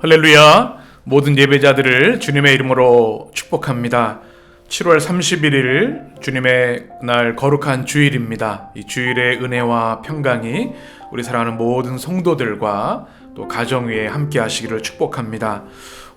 할렐루야. 모든 예배자들을 주님의 이름으로 축복합니다. 7월 31일 주님의 날 거룩한 주일입니다. 이 주일의 은혜와 평강이 우리 사랑하는 모든 성도들과 또 가정 위에 함께 하시기를 축복합니다.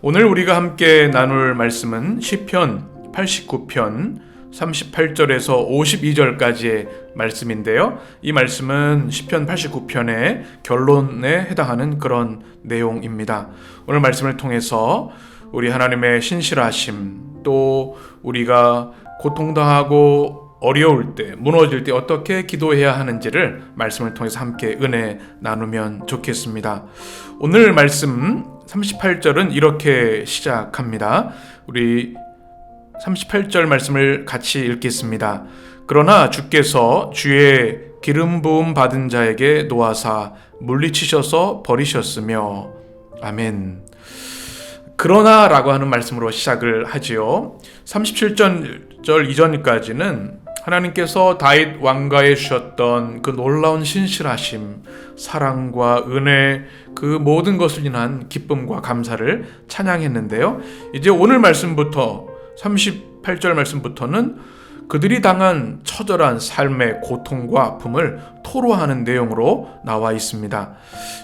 오늘 우리가 함께 나눌 말씀은 시편 89편 38절에서 52절까지의 말씀인데요. 이 말씀은 시편 89편의 결론에 해당하는 그런 내용입니다. 오늘 말씀을 통해서 우리 하나님의 신실하심, 또 우리가 고통당하고 어려울 때, 무너질 때 어떻게 기도해야 하는지를 말씀을 통해서 함께 은혜 나누면 좋겠습니다. 오늘 말씀 38절은 이렇게 시작합니다. 우리 38절 말씀을 같이 읽겠습니다. 그러나 주께서 주의 기름 부음 받은 자에게 노하사 물리치셔서 버리셨으며. 아멘. 그러나 라고 하는 말씀으로 시작을 하지요. 37절 이전까지는 하나님께서 다윗 왕가에 주셨던 그 놀라운 신실하심, 사랑과 은혜, 그 모든 것을 인한 기쁨과 감사를 찬양했는데요. 이제 오늘 말씀부터 38절 말씀부터는 그들이 당한 처절한 삶의 고통과 아픔을 토로하는 내용으로 나와 있습니다.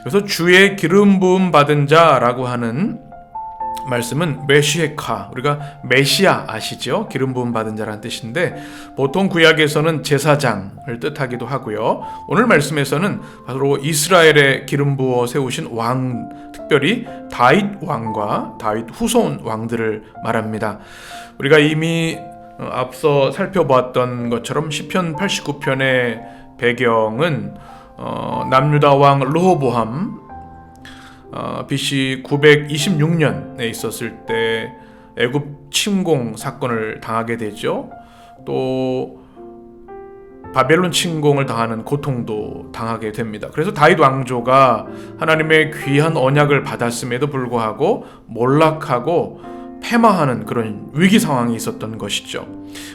그래서 주의 기름 부음 받은 자라고 하는 말씀은 메시에카, 우리가 메시아 아시죠? 기름 부음 받은 자라는 뜻인데 보통 구약에서는 제사장을 뜻하기도 하고요. 오늘 말씀에서는 바로 이스라엘의 기름 부어 세우신 왕, 특별히 다윗 왕과 다윗 후손 왕들을 말합니다. 우리가 이미 앞서 살펴보았던 것처럼 시편 89편의 배경은 남유다 왕 르호보암 BC 926년에 있었을 때 애굽 침공 사건을 당하게 되죠. 또 바벨론 침공을 당하는 고통도 당하게 됩니다. 그래서 다윗 왕조가 하나님의 귀한 언약을 받았음에도 불구하고 몰락하고 패망하는 그런 위기 상황이 있었던 것이죠.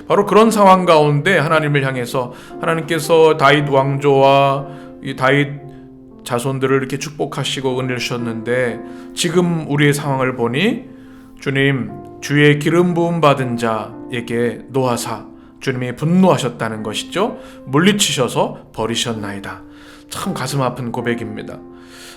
바로 그런 상황 가운데 하나님을 향해서 하나님께서 다윗 왕조와 이 다윗 자손들을 이렇게 축복하시고 은혜를 주셨는데 지금 우리의 상황을 보니 주님, 주의 기름 부음 받은 자에게 노하사 주님이 분노하셨다는 것이죠. 물리치셔서 버리셨나이다. 참 가슴 아픈 고백입니다.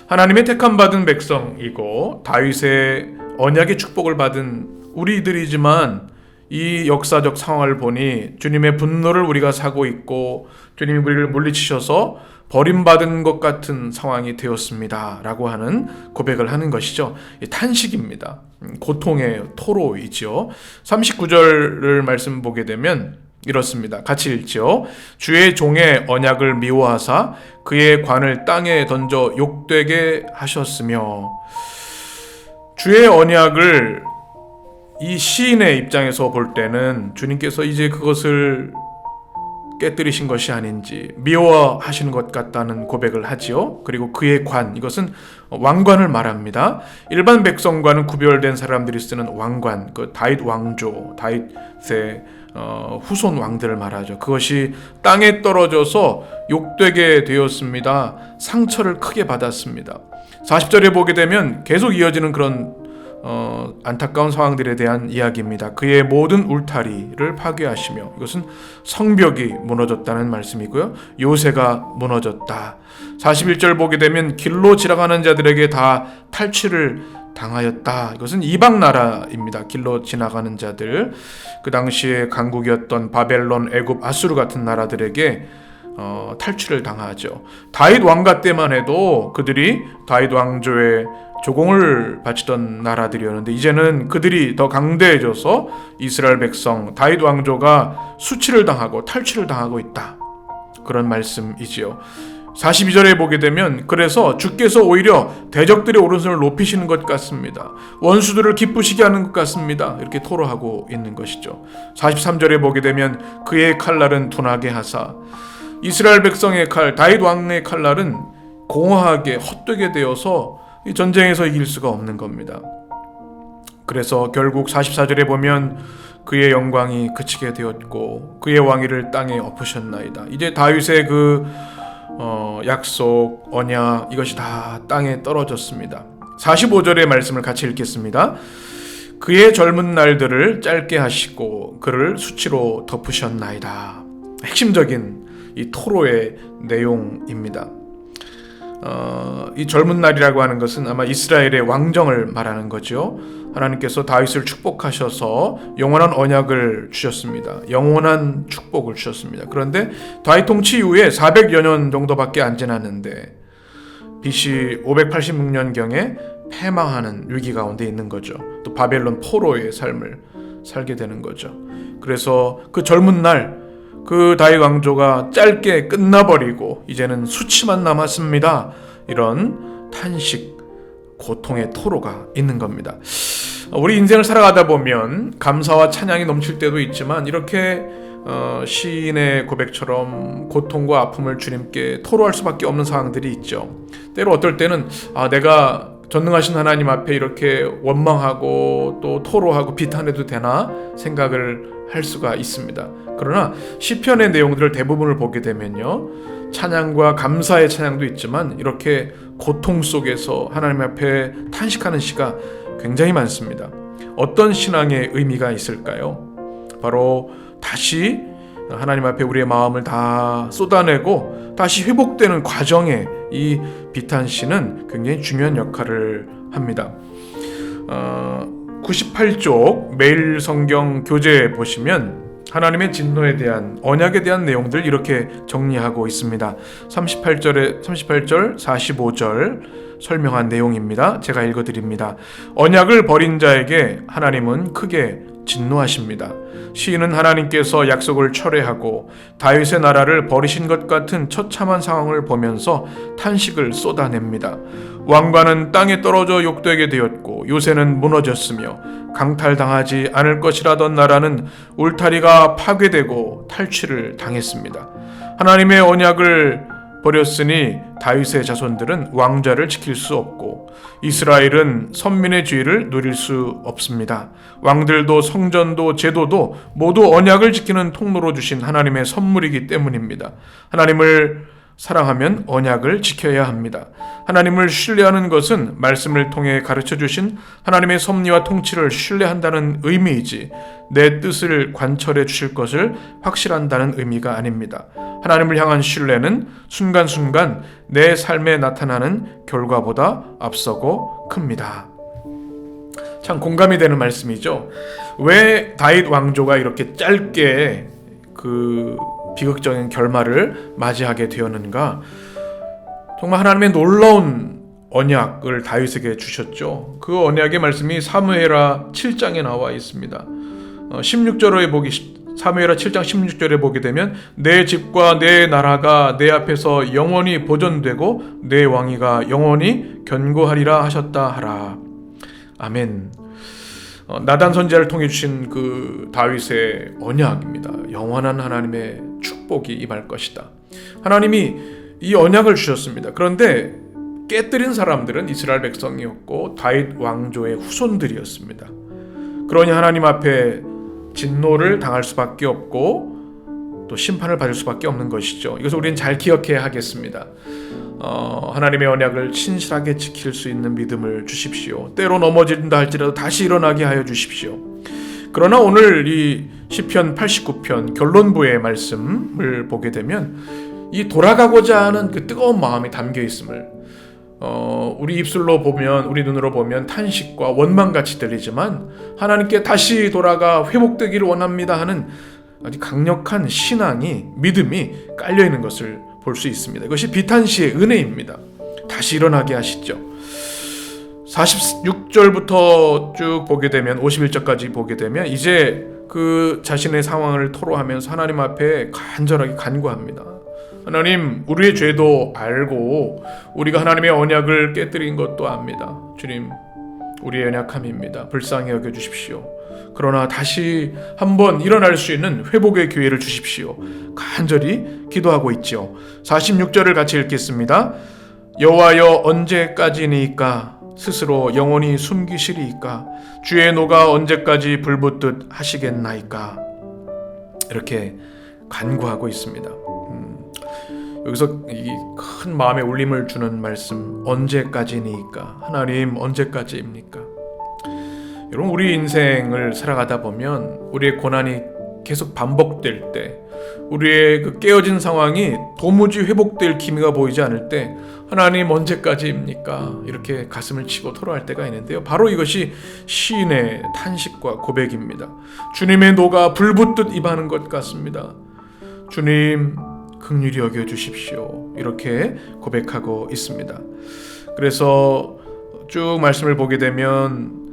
하나님의 택함 받은 백성이고 다윗의 언약의 축복을 받은 우리들이지만 이 역사적 상황을 보니 주님의 분노를 우리가 사고 있고 주님이 우리를 물리치셔서 버림받은 것 같은 상황이 되었습니다 라고 하는 고백을 하는 것이죠. 탄식입니다. 고통의 토로이죠. 39절을 말씀 보게 되면 이렇습니다. 같이 읽죠. 주의 종의 언약을 미워하사 그의 관을 땅에 던져 욕되게 하셨으며. 주의 언약을 이 시인의 입장에서 볼 때는 주님께서 이제 그것을 깨뜨리신 것이 아닌지 미워하시는 것 같다는 고백을 하지요. 그리고 그의 관, 이것은 왕관을 말합니다. 일반 백성과는 구별된 사람들이 쓰는 왕관, 그 다윗 왕조, 다윗의 후손 왕들을 말하죠. 그것이 땅에 떨어져서 욕되게 되었습니다. 상처를 크게 받았습니다. 40절에 보게 되면 계속 이어지는 그런 안타까운 상황들에 대한 이야기입니다. 그의 모든 울타리를 파괴하시며, 이것은 성벽이 무너졌다는 말씀이고요. 요새가 무너졌다. 41절 보게 되면 길로 지나가는 자들에게 다 탈취를 당하였다. 이것은 이방 나라입니다. 길로 지나가는 자들, 그 당시에 강국이었던 바벨론, 애굽, 아수르 같은 나라들에게 탈취를 당하죠. 다윗 왕가 때만 해도 그들이 다윗 왕조의 조공을 바치던 나라들이었는데 이제는 그들이 더 강대해져서 이스라엘 백성, 다윗 왕조가 수치를 당하고 탈취를 당하고 있다. 그런 말씀이지요. 42절에 보게 되면 그래서 주께서 오히려 대적들의 오른손을 높이시는 것 같습니다. 원수들을 기쁘시게 하는 것 같습니다. 이렇게 토로하고 있는 것이죠. 43절에 보게 되면 그의 칼날은 둔하게 하사, 이스라엘 백성의 칼, 다윗 왕의 칼날은 공허하게 헛되게 되어서 이 전쟁에서 이길 수가 없는 겁니다. 그래서 결국 44절에 보면 그의 영광이 그치게 되었고 그의 왕위를 땅에 엎으셨나이다. 이제 다윗의 그 약속, 언약, 이것이 다 땅에 떨어졌습니다. 45절의 말씀을 같이 읽겠습니다. 그의 젊은 날들을 짧게 하시고 그를 수치로 덮으셨나이다. 핵심적인 이 토로의 내용입니다. 이 젊은 날이라고 하는 것은 아마 이스라엘의 왕정을 말하는 거죠. 하나님께서 다윗을 축복하셔서 영원한 언약을 주셨습니다. 영원한 축복을 주셨습니다. 그런데 다윗 통치 이후에 400여 년 정도밖에 안 지났는데 BC 586년경에 패망하는 위기 가운데 있는 거죠. 또 바벨론 포로의 삶을 살게 되는 거죠. 그래서 그 젊은 날 그 다윗 왕조가 짧게 끝나버리고 이제는 수치만 남았습니다. 이런 탄식, 고통의 토로가 있는 겁니다. 우리 인생을 살아가다 보면 감사와 찬양이 넘칠 때도 있지만 이렇게 시인의 고백처럼 고통과 아픔을 주님께 토로할 수밖에 없는 상황들이 있죠. 때로 어떨 때는 내가 전능하신 하나님 앞에 이렇게 원망하고 또 토로하고 비탄해도 되나 생각을 할 수가 있습니다. 그러나 시편의 내용들을 대부분을 보게 되면요, 찬양과 감사의 찬양도 있지만 이렇게 고통 속에서 하나님 앞에 탄식하는 시가 굉장히 많습니다. 어떤 신앙의 의미가 있을까요? 바로 다시 하나님 앞에 우리의 마음을 다 쏟아내고 다시 회복되는 과정에 이 비탄시는 굉장히 중요한 역할을 합니다. 98쪽 매일 성경 교재 보시면 하나님의 진노에 대한 언약에 대한 내용들 이렇게 정리하고 있습니다. 38절, 45절 설명한 내용입니다. 제가 읽어드립니다. 언약을 버린 자에게 하나님은 크게 진노하십니다. 시인은 하나님께서 약속을 철회하고 다윗의 나라를 버리신 것 같은 처참한 상황을 보면서 탄식을 쏟아냅니다. 왕관은 땅에 떨어져 욕되게 되었고 요새는 무너졌으며 강탈당하지 않을 것이라던 나라는 울타리가 파괴되고 탈취를 당했습니다. 하나님의 언약을 버렸으니 다윗의 자손들은 왕좌를 지킬 수 없고 이스라엘은 선민의 지위를 누릴 수 없습니다. 왕들도 성전도 제도도 모두 언약을 지키는 통로로 주신 하나님의 선물이기 때문입니다. 하나님을 사랑하면 언약을 지켜야 합니다. 하나님을 신뢰하는 것은 말씀을 통해 가르쳐 주신 하나님의 섭리와 통치를 신뢰한다는 의미이지 내 뜻을 관철해 주실 것을 확실한다는 의미가 아닙니다. 하나님을 향한 신뢰는 순간순간 내 삶에 나타나는 결과보다 앞서고 큽니다. 참 공감이 되는 말씀이죠. 왜 다윗 왕조가 이렇게 짧게 비극적인 결말을 맞이하게 되었는가? 정말 하나님의 놀라운 언약을 다윗에게 주셨죠. 그 언약의 말씀이 사무엘하 7장에 나와 있습니다. 16절에 사무엘하 7장 16절에 보게 되면 내 집과 내 나라가 내 앞에서 영원히 보존되고 내 왕위가 영원히 견고하리라 하셨다 하라. 아멘. 나단 선지자를 통해 주신 그 다윗의 언약입니다. 영원한 하나님의 축복이 임할 것이다. 하나님이 이 언약을 주셨습니다. 그런데 깨뜨린 사람들은 이스라엘 백성이었고 다윗 왕조의 후손들이었습니다. 그러니 하나님 앞에 진노를 당할 수밖에 없고 또 심판을 받을 수밖에 없는 것이죠. 이것을 우리는 잘 기억해야 하겠습니다. 하나님의 언약을 친실하게 지킬 수 있는 믿음을 주십시오. 때로 넘어진다 할지라도 다시 일어나게 하여 주십시오. 그러나 오늘 이 시편 89편 결론부의 말씀을 보게 되면 이 돌아가고자 하는 그 뜨거운 마음이 담겨 있음을 우리 입술로 보면, 우리 눈으로 보면 탄식과 원망같이 들리지만 하나님께 다시 돌아가 회복되기를 원합니다 하는 아주 강력한 신앙이, 믿음이 깔려있는 것을 볼 수 있습니다. 이것이 비탄시의 은혜입니다. 다시 일어나게 하시죠. 46절부터 쭉 보게 되면 51절까지 보게 되면 이제 그 자신의 상황을 토로하면서 하나님 앞에 간절하게 간구합니다. 하나님, 우리의 죄도 알고 우리가 하나님의 언약을 깨뜨린 것도 압니다. 주님, 우리의 연약함입니다. 불쌍히 여겨주십시오. 그러나 다시 한번 일어날 수 있는 회복의 기회를 주십시오. 간절히 기도하고 있죠. 46절을 같이 읽겠습니다. 여호와여, 언제까지니까 스스로 영원히 숨기시리이까? 주의 노가 언제까지 불붙듯 하시겠나이까? 이렇게 간구하고 있습니다. 여기서 이 큰 마음에 울림을 주는 말씀, 언제까지니까? 하나님 언제까지입니까? 여러분, 우리 인생을 살아가다 보면 우리의 고난이 계속 반복될 때, 우리의 그 깨어진 상황이 도무지 회복될 기미가 보이지 않을 때 하나님 언제까지입니까? 이렇게 가슴을 치고 토로할 때가 있는데요. 바로 이것이 시인의 탄식과 고백입니다. 주님의 노가 불붙듯 임하는 것 같습니다. 주님 긍휼히 여겨주십시오. 이렇게 고백하고 있습니다. 그래서 쭉 말씀을 보게 되면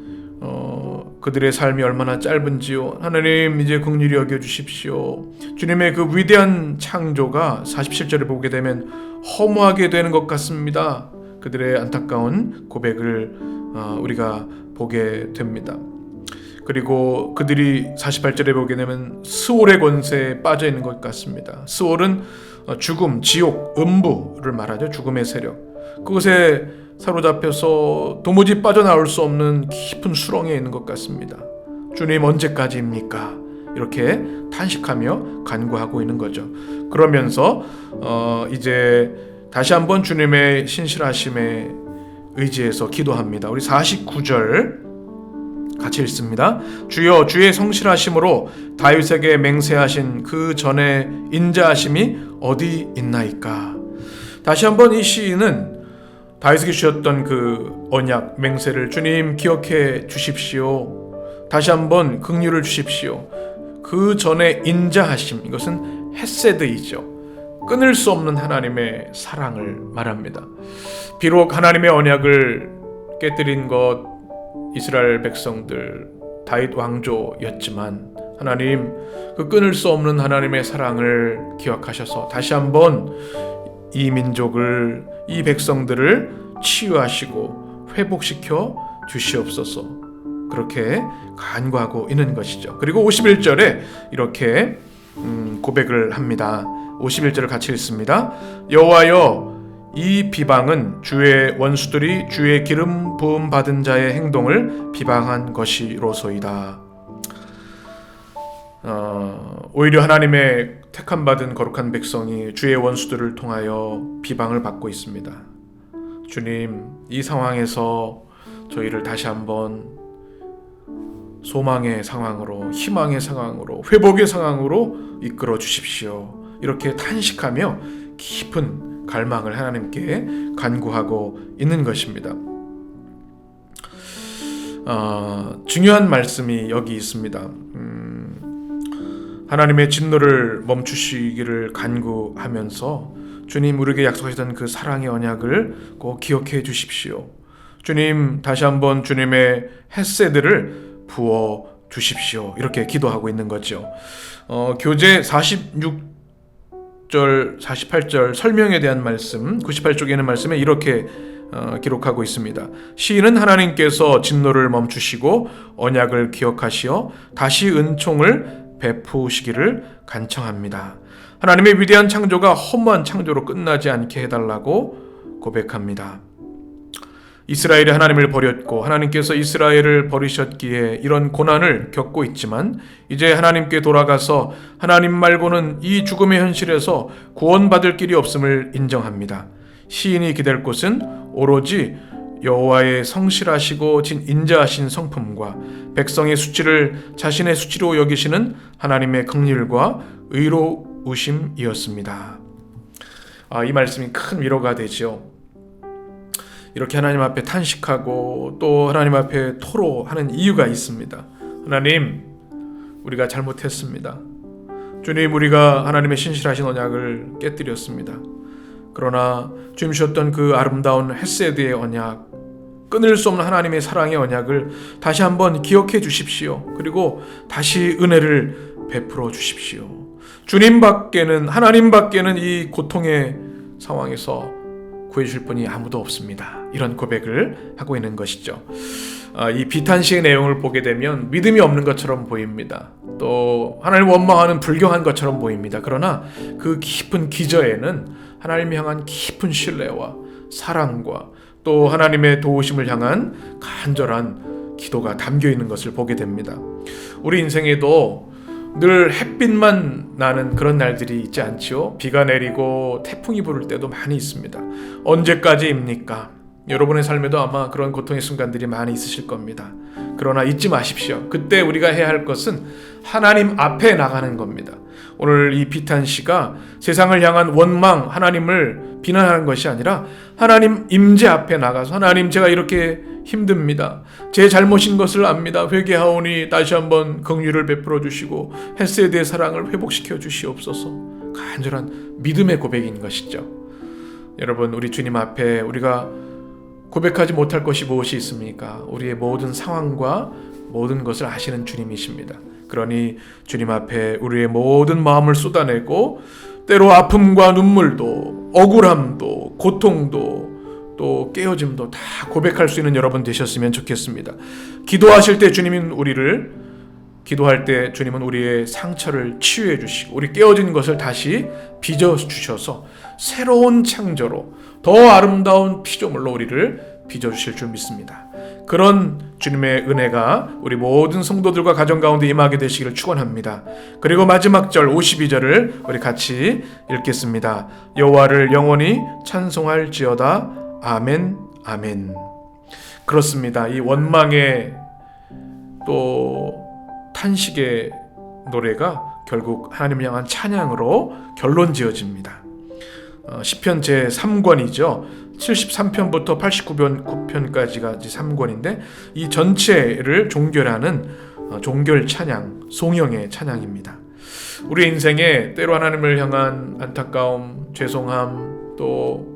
그들의 삶이 얼마나 짧은지요. 하나님 이제 긍휼히 여겨주십시오. 주님의 그 위대한 창조가 47절에 보게 되면 허무하게 되는 것 같습니다. 그들의 안타까운 고백을 우리가 보게 됩니다. 그리고 그들이 48절에 보게 되면 스올의 권세에 빠져 있는 것 같습니다. 스올은 죽음, 지옥, 음부를 말하죠. 죽음의 세력. 그것에 사로잡혀서 도무지 빠져나올 수 없는 깊은 수렁에 있는 것 같습니다. 주님 언제까지입니까? 이렇게 탄식하며 간구하고 있는 거죠. 그러면서 이제 다시 한번 주님의 신실하심에 의지해서 기도합니다. 우리 49절 같이 읽습니다. 주여 주의 성실하심으로 다윗에게 맹세하신 그 전에 인자하심이 어디 있나이까? 다시 한번 이 시인은 다윗에게 주셨던 그 언약 맹세를 주님 기억해 주십시오. 다시 한번 긍휼을 주십시오. 그 전에 인자하심, 이것은 헤세드이죠. 끊을 수 없는 하나님의 사랑을 말합니다. 비록 하나님의 언약을 깨뜨린 것 이스라엘 백성들, 다윗 왕조였지만 하나님 그 끊을 수 없는 하나님의 사랑을 기억하셔서 다시 한번 이 민족을, 이 백성들을 치유하시고 회복시켜 주시옵소서. 그렇게 간구하고 있는 것이죠. 그리고 51절에 이렇게 고백을 합니다. 51절을 같이 읽습니다. 여호와여 이 비방은 주의 원수들이 주의 기름 부음 받은 자의 행동을 비방한 것이로소이다. 오히려 하나님의 택함 받은 거룩한 백성이 주의 원수들을 통하여 비방을 받고 있습니다. 주님, 이 상황에서 저희를 다시 한번 소망의 상황으로, 희망의 상황으로, 회복의 상황으로 이끌어 주십시오. 이렇게 탄식하며 깊은 갈망을 하나님께 간구하고 있는 것입니다. 중요한 말씀이 여기 있습니다. 하나님의 진노를 멈추시기를 간구하면서 주님 우리에게 약속하셨던 그 사랑의 언약을 꼭 기억해 주십시오. 주님 다시 한번 주님의 헤세드를 부어 주십시오. 이렇게 기도하고 있는 거죠. 교재 46절 48절 설명에 대한 말씀 98쪽에 있는 말씀에 이렇게 기록하고 있습니다. 시인은 하나님께서 진노를 멈추시고 언약을 기억하시어 다시 은총을 베푸시기를 간청합니다. 하나님의 위대한 창조가 허무한 창조로 끝나지 않게 해달라고 고백합니다. 이스라엘이 하나님을 버렸고 하나님께서 이스라엘을 버리셨기에 이런 고난을 겪고 있지만 이제 하나님께 돌아가서 하나님 말고는 이 죽음의 현실에서 구원받을 길이 없음을 인정합니다. 시인이 기댈 곳은 오로지 여호와의 성실하시고 인자하신 성품과 백성의 수치를 자신의 수치로 여기시는 하나님의 긍휼과 의로우심이었습니다. 이 말씀이 큰 위로가 되죠. 이렇게 하나님 앞에 탄식하고 또 하나님 앞에 토로하는 이유가 있습니다. 하나님, 우리가 잘못했습니다. 주님, 우리가 하나님의 신실하신 언약을 깨뜨렸습니다. 그러나 주님 주셨던 그 아름다운 헤세드의 언약, 끊을 수 없는 하나님의 사랑의 언약을 다시 한번 기억해 주십시오. 그리고 다시 은혜를 베풀어 주십시오. 주님밖에는, 하나님밖에는 이 고통의 상황에서 구해주실 분이 아무도 없습니다. 이런 고백을 하고 있는 것이죠. 이 비탄시의 내용을 보게 되면 믿음이 없는 것처럼 보입니다. 또 하나님을 원망하는 불경한 것처럼 보입니다. 그러나 그 깊은 기저에는 하나님을 향한 깊은 신뢰와 사랑과 또 하나님의 도우심을 향한 간절한 기도가 담겨 있는 것을 보게 됩니다. 우리 인생에도 늘 햇빛만 나는 그런 날들이 있지 않지요? 비가 내리고 태풍이 불을 때도 많이 있습니다. 언제까지입니까? 여러분의 삶에도 아마 그런 고통의 순간들이 많이 있으실 겁니다. 그러나 잊지 마십시오. 그때 우리가 해야 할 것은 하나님 앞에 나가는 겁니다. 오늘 이 비탄 씨가 세상을 향한 원망, 하나님을 비난하는 것이 아니라 하나님 임재 앞에 나가서 하나님, 제가 이렇게 힘듭니다. 제 잘못인 것을 압니다. 회개하오니 다시 한번 긍휼을 베풀어 주시고 헬세드의 사랑을 회복시켜 주시옵소서. 간절한 믿음의 고백인 것이죠. 여러분, 우리 주님 앞에 우리가 고백하지 못할 것이 무엇이 있습니까? 우리의 모든 상황과 모든 것을 아시는 주님이십니다. 그러니 주님 앞에 우리의 모든 마음을 쏟아내고 때로 아픔과 눈물도, 억울함도, 고통도, 또 깨어짐도 다 고백할 수 있는 여러분 되셨으면 좋겠습니다. 기도하실 때 기도할 때 주님은 우리의 상처를 치유해 주시고 우리 깨어진 것을 다시 빚어 주셔서 새로운 창조로 더 아름다운 피조물로 우리를 빚어 주실 줄 믿습니다. 그런 주님의 은혜가 우리 모든 성도들과 가정 가운데 임하게 되시기를 축원합니다. 그리고 마지막 절 52절을 우리 같이 읽겠습니다. 여호와를 영원히 찬송할지어다. 아멘, 아멘. 그렇습니다. 이 원망의 또 탄식의 노래가 결국 하나님을 향한 찬양으로 결론 지어집니다. 시편 제3권이죠. 73편부터 89편까지가 3권인데 이 전체를 종결하는 종결 찬양, 송영의 찬양입니다. 우리 인생에 때로 하나님을 향한 안타까움, 죄송함, 또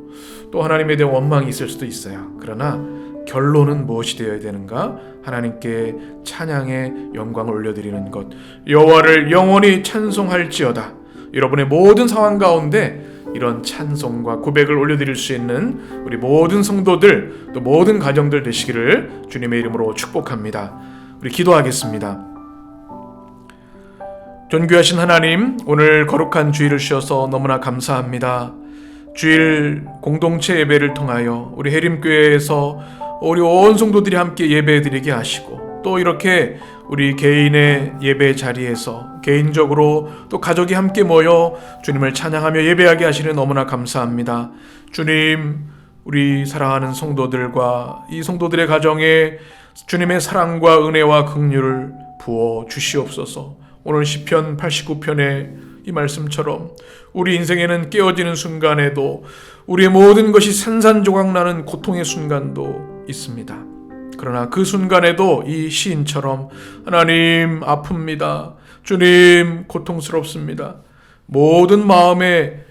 하나님에 대한 원망이 있을 수도 있어요. 그러나 결론은 무엇이 되어야 되는가? 하나님께 찬양의 영광을 올려드리는 것. 여호와를 영원히 찬송할지어다. 여러분의 모든 상황 가운데 이런 찬송과 고백을 올려드릴 수 있는 우리 모든 성도들, 또 모든 가정들 되시기를 주님의 이름으로 축복합니다. 우리 기도하겠습니다. 존귀하신 하나님, 오늘 거룩한 주일을 주셔서 너무나 감사합니다. 주일 공동체 예배를 통하여 우리 해림교회에서 우리 온 성도들이 함께 예배드리게 하시고, 또 이렇게 우리 개인의 예배 자리에서 개인적으로 또 가족이 함께 모여 주님을 찬양하며 예배하게 하시는 너무나 감사합니다. 주님, 우리 사랑하는 성도들과 이 성도들의 가정에 주님의 사랑과 은혜와 긍휼을 부어 주시옵소서. 오늘 시편 89편의 이 말씀처럼 우리 인생에는 깨어지는 순간에도 우리의 모든 것이 산산조각 나는 고통의 순간도 있습니다. 그러나 그 순간에도 이 시인처럼 하나님 아픕니다. 주님 고통스럽습니다. 모든 마음의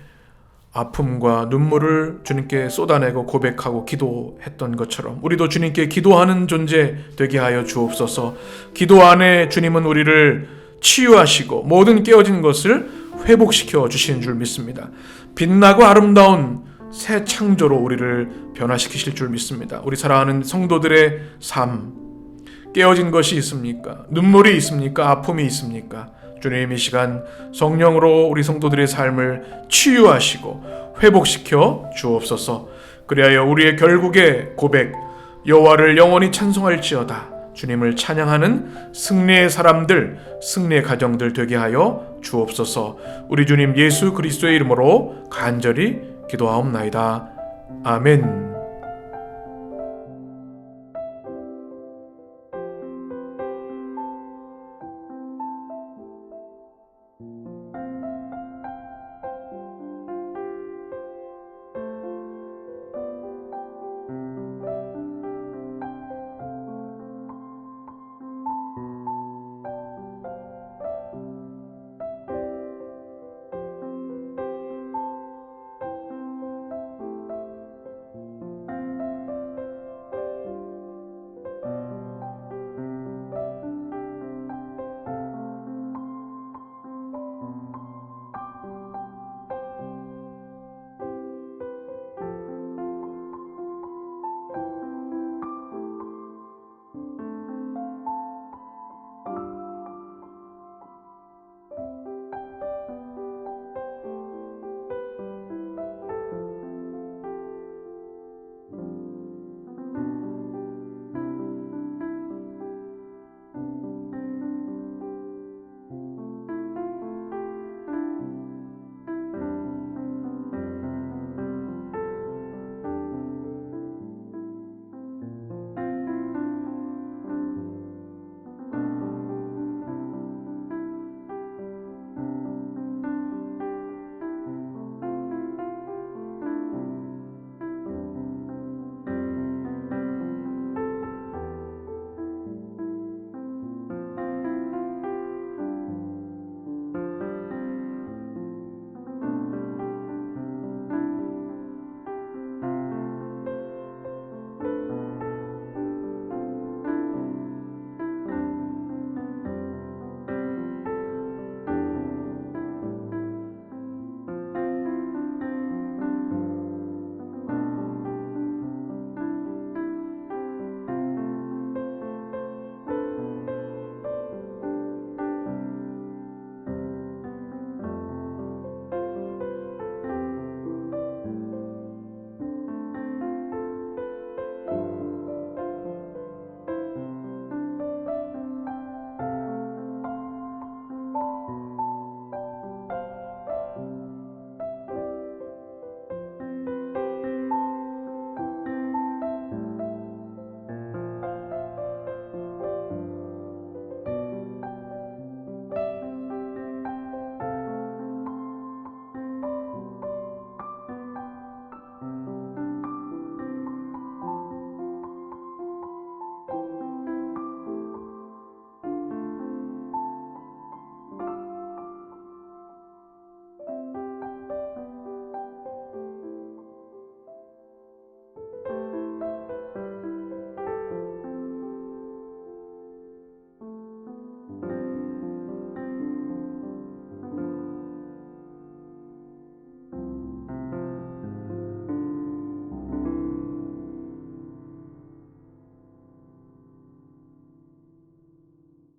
아픔과 눈물을 주님께 쏟아내고 고백하고 기도했던 것처럼 우리도 주님께 기도하는 존재 되게 하여 주옵소서. 기도 안에 주님은 우리를 치유하시고 모든 깨어진 것을 회복시켜 주시는 줄 믿습니다. 빛나고 아름다운 새 창조로 우리를 변화시키실 줄 믿습니다. 우리 사랑하는 성도들의 삶, 깨어진 것이 있습니까? 눈물이 있습니까? 아픔이 있습니까? 주님, 이 시간 성령으로 우리 성도들의 삶을 치유하시고 회복시켜 주옵소서. 그리하여 우리의 결국의 고백, 여호와를 영원히 찬송할지어다. 주님을 찬양하는 승리의 사람들, 승리의 가정들 되게 하여 주옵소서. 우리 주님 예수 그리스도의 이름으로 간절히 기도하옵나이다. 아멘.